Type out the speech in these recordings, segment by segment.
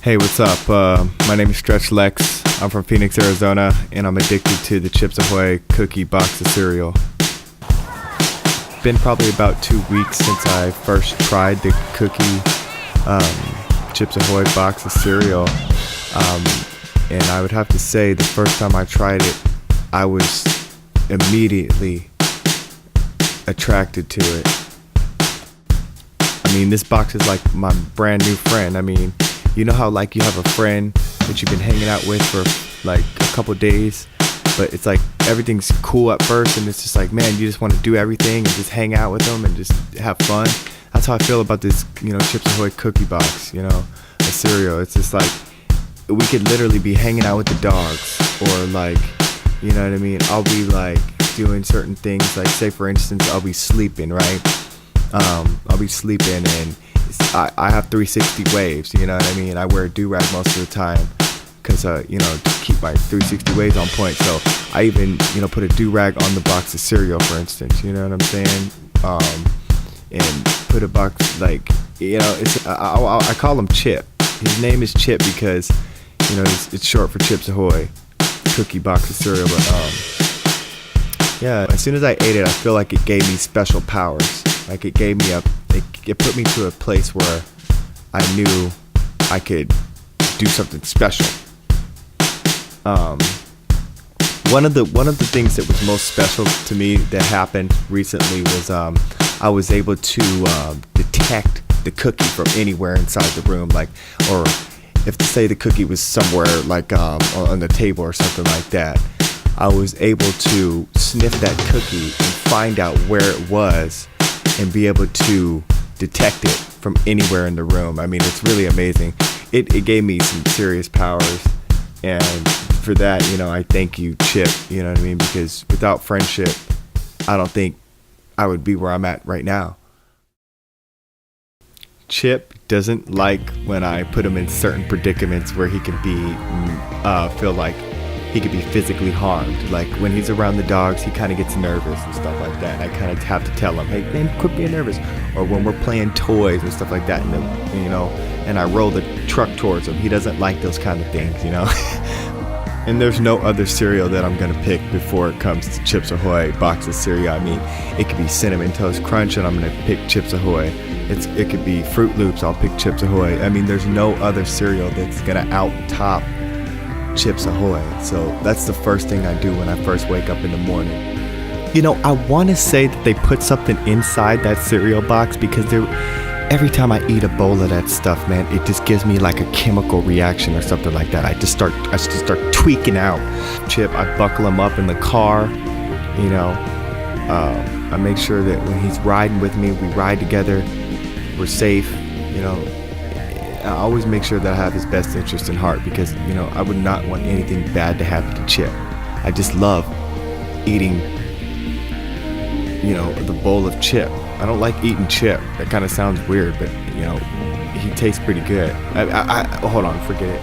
Hey, what's up? My name is Stretchlexx. I'm from Phoenix, Arizona, and I'm addicted to the Chips Ahoy cookie box of cereal. Been probably about 2 weeks since I first tried the cookie Chips Ahoy box of cereal. And I would have to say the first time I tried it, I was immediately attracted to it. I mean, this box is like my brand new friend. I mean, you know how like you have a friend that you've been hanging out with for like a couple days, but it's like everything's cool at first and it's just like, man, you just want to do everything and just hang out with them and just have fun. That's how I feel about this, Chips Ahoy cookie box, a cereal. It's just like we could literally be hanging out with the dogs, or like, you know what I mean? I'll be like doing certain things, like say for instance, I'll be sleeping, right? I'll be sleeping and I have 360 waves, you know what I mean? I wear a do-rag most of the time because, to keep my 360 waves on point. So I even, put a do-rag on the box of cereal, for instance, you know what I'm saying? And put a box, like, I call him Chip. His name is Chip because, it's short for Chips Ahoy cookie box of cereal. But, yeah, as soon as I ate it, I feel like it gave me special powers. Like it gave me it put me to a place where I knew I could do something special. One of the things that was most special to me that happened recently was I was able to detect the cookie from anywhere inside the room, like, or if to say the cookie was somewhere like on the table or something like that, I was able to sniff that cookie and find out where it was and be able to detect it from anywhere in the room. I mean, it's really amazing. It gave me some serious powers, and for that, I thank you, Chip, you know what I mean? Because without friendship, I don't think I would be where I'm at right now. Chip doesn't like when I put him in certain predicaments where he can be, feel like he could be physically harmed. Like when he's around the dogs, he kind of gets nervous and stuff like that. And I kind of have to tell him, hey, man, quit being nervous. Or when we're playing toys and stuff like that, and I roll the truck towards him, he doesn't like those kind of things, And there's no other cereal that I'm gonna pick before it comes to Chips Ahoy box of cereal. I mean, it could be Cinnamon Toast Crunch, and I'm gonna pick Chips Ahoy. It could be Fruit Loops, I'll pick Chips Ahoy. I mean, there's no other cereal that's gonna out-top Chips Ahoy. So that's the first thing I do when I first wake up in the morning. I want to say that they put something inside that cereal box because every time I eat a bowl of that stuff, man, it just gives me like a chemical reaction or something like that. I just start tweaking out. Chip, I buckle him up in the car, I make sure that when he's riding with me, we ride together, we're safe, I always make sure that I have his best interest in heart because, I would not want anything bad to happen to Chip. I just love eating, the bowl of Chip. I don't like eating Chip. That kind of sounds weird, but, he tastes pretty good. Hold on, forget it.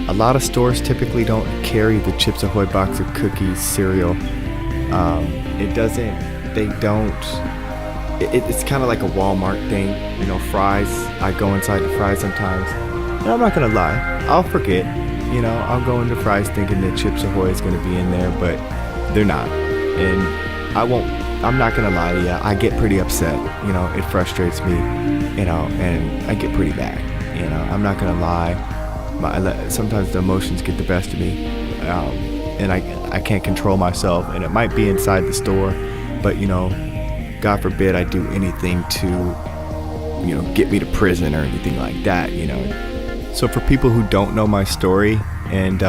A lot of stores typically don't carry the Chips Ahoy box of cookies cereal. It's kind of like a Walmart thing, fries. I go inside the fries sometimes. And I'm not gonna lie, I'll forget. I'll go into fries thinking that Chips Ahoy is gonna be in there, but they're not. And I'm not gonna lie to you, I get pretty upset. It frustrates me, and I get pretty mad. I'm not gonna lie. Sometimes the emotions get the best of me, and I can't control myself. And it might be inside the store, but God forbid I do anything to, get me to prison or anything like that, So for people who don't know my story and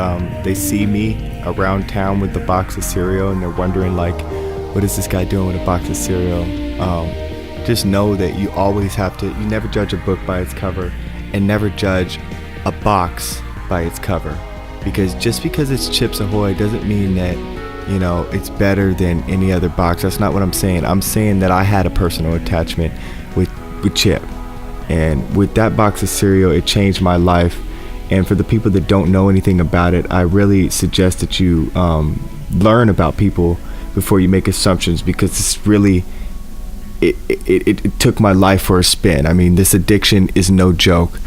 they see me around town with the box of cereal and they're wondering like, what is this guy doing with a box of cereal? Just know that you always have to, you never judge a book by its cover and never judge a box by its cover. Because just because it's Chips Ahoy doesn't mean that it's better than any other box. That's not what I'm saying. I'm saying that I had a personal attachment with Chip. And with that box of cereal, it changed my life. And for the people that don't know anything about it, I really suggest that you learn about people before you make assumptions, because it's really, it took my life for a spin. I mean, this addiction is no joke.